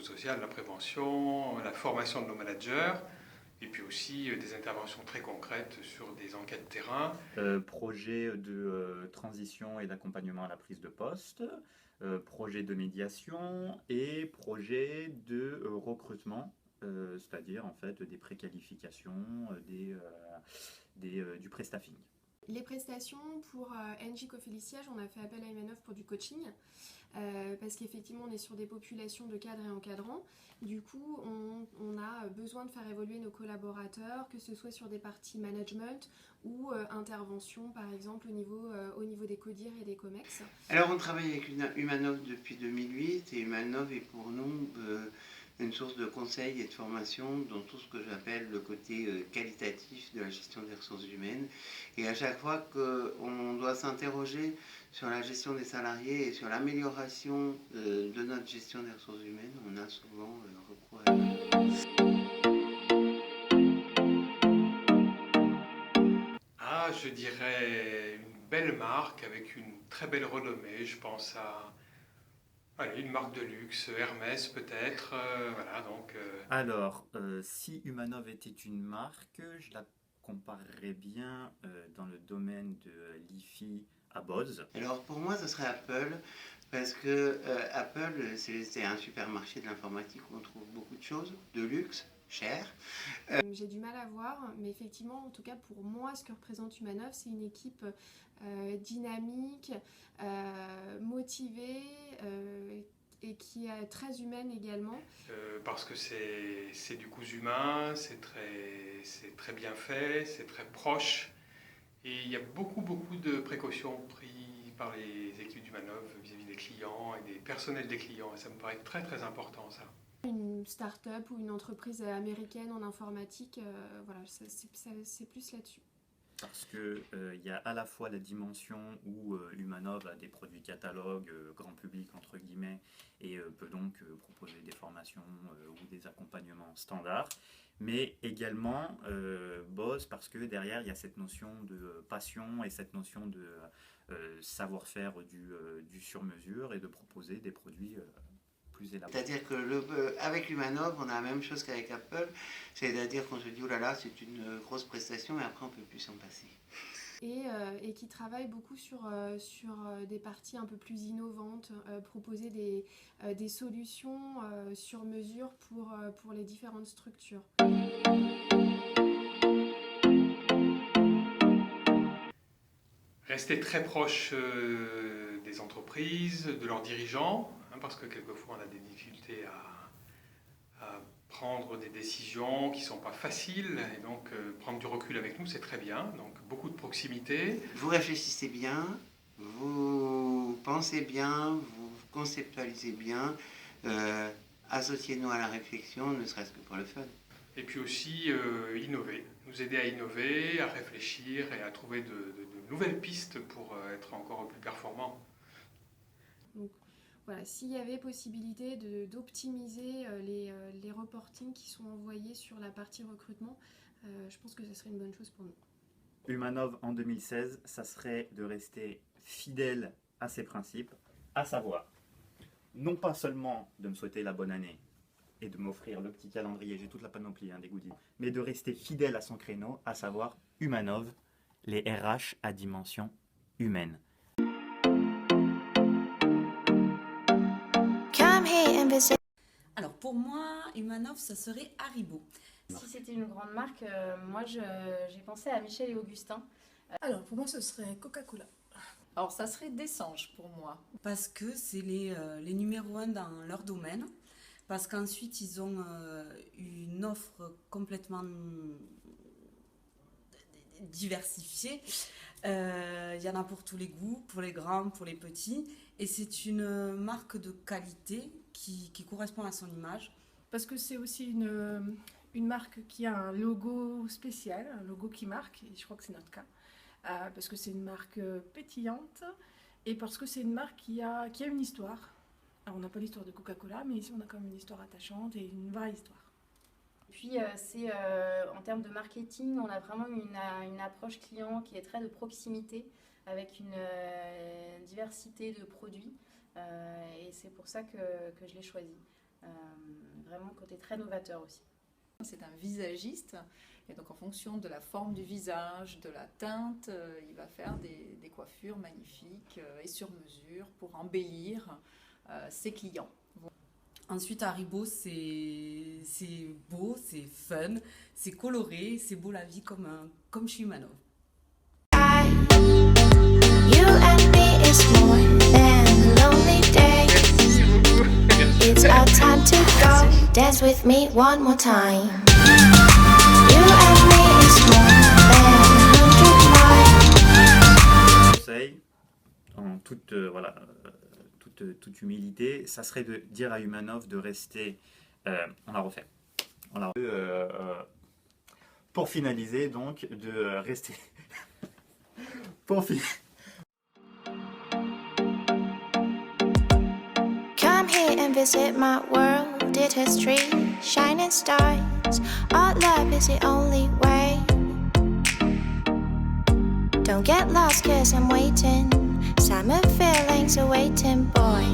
psychosocial, la prévention, la formation de nos managers, et puis aussi des interventions très concrètes sur des enquêtes terrain. Projet de transition et d'accompagnement à la prise de poste, projet de médiation et projet de recrutement, c'est-à-dire en fait des préqualifications, du pré-staffing. Les prestations pour NJ Coféliciage, on a fait appel à Imanov pour du coaching parce qu'effectivement on est sur des populations de cadres et encadrants. Du coup on a besoin de faire évoluer nos collaborateurs, que ce soit sur des parties management ou intervention par exemple au niveau des CODIR et des COMEX. Alors on travaille avec Imanov depuis 2008 et Imanov est pour nous une source de conseils et de formation dans tout ce que j'appelle le côté qualitatif de la gestion des ressources humaines. Et à chaque fois qu'on doit s'interroger sur la gestion des salariés et sur l'amélioration de notre gestion des ressources humaines, on a souvent recours à Je dirais une belle marque avec une très belle renommée. Je pense à une marque de luxe, Hermès peut-être. Voilà, donc, Alors, si Humanov était une marque, je la comparerais bien dans le domaine de l'IFI à Bose. Alors pour moi, ce serait Apple, parce que Apple, c'est un supermarché de l'informatique où on trouve beaucoup de choses, de luxe, cher. J'ai du mal à voir, mais effectivement, en tout cas pour moi, ce que représente Humanov, c'est une équipe dynamique, motivée et qui est très humaine également. Parce que c'est du cousu humain, c'est très bien fait, c'est très proche. Et il y a beaucoup de précautions prises par les équipes d'Humanov vis-à-vis des clients et des personnels des clients. Et ça me paraît très important ça. Une start-up ou une entreprise américaine en informatique, voilà, c'est plus là-dessus. Parce qu'il y a à la fois la dimension où Humanov a des produits catalogues, grand public entre guillemets, et peut donc proposer des formations ou des accompagnements standards, mais également Boss parce que derrière il y a cette notion de passion et cette notion de savoir-faire du sur-mesure et de proposer des produits plus élaborés. C'est-à-dire qu'avec Humanov, on a la même chose qu'avec Apple, c'est-à-dire qu'on se dit, oh là là, c'est une grosse prestation, et après on ne peut plus s'en passer. Et qui travaille beaucoup sur des parties un peu plus innovantes, proposer des solutions sur mesure pour les différentes structures. Rester très proche des entreprises, de leurs dirigeants, parce que quelquefois on a des difficultés à prendre des décisions qui ne sont pas faciles, et donc prendre du recul avec nous, c'est très bien, donc beaucoup de proximité. Vous réfléchissez bien, vous pensez bien, vous conceptualisez bien, associez-nous à la réflexion, ne serait-ce que pour le fun. Et puis aussi innover, nous aider à innover, à réfléchir et à trouver de nouvelles pistes pour être encore plus performants. Donc voilà, s'il y avait possibilité d'optimiser les reportings qui sont envoyés sur la partie recrutement, je pense que ce serait une bonne chose pour nous. Humanov en 2016, ça serait de rester fidèle à ses principes, à savoir, non pas seulement de me souhaiter la bonne année et de m'offrir le petit calendrier, j'ai toute la panoplie des goodies, mais de rester fidèle à son créneau, à savoir Humanov, les RH à dimension humaine. Alors pour moi, Humanov, ça serait Haribo. Si c'était une grande marque, moi j'ai pensé à Michel et Augustin. Alors pour moi ce serait Coca-Cola. Alors ça serait Dessange pour moi. Parce que c'est les numéros 1 dans leur domaine. Parce qu'ensuite ils ont une offre complètement diversifiée. Il y en a pour tous les goûts, pour les grands, pour les petits. Et c'est une marque de qualité qui correspond à son image. Parce que c'est aussi une marque qui a un logo spécial, un logo qui marque, et je crois que c'est notre cas. Parce que c'est une marque pétillante et parce que c'est une marque qui a une histoire. Alors on n'a pas l'histoire de Coca-Cola, mais ici on a quand même une histoire attachante et une vraie histoire. Puis en termes de marketing, on a vraiment une approche client qui est très de proximité avec une diversité de produits et c'est pour ça que je l'ai choisi. Vraiment côté très novateur aussi. C'est un visagiste et donc en fonction de la forme du visage, de la teinte, il va faire des coiffures magnifiques et sur mesure pour embellir ses clients. Ensuite, Haribo, c'est beau, c'est fun, c'est coloré, c'est beau la vie comme chez Humanov. You and me is more than lonely days. It's our time to go. Dance with me one more time. You and me is more than 100 miles. Conseil, en toute, toute humilité, ça serait de dire à Humanov de rester. On la refait. Pour finaliser, donc, de rester. Come here and visit my world, it's history, shining stars. Our love is the only way. Don't get lost 'cause I'm waiting. Summer feelings are waiting, boy.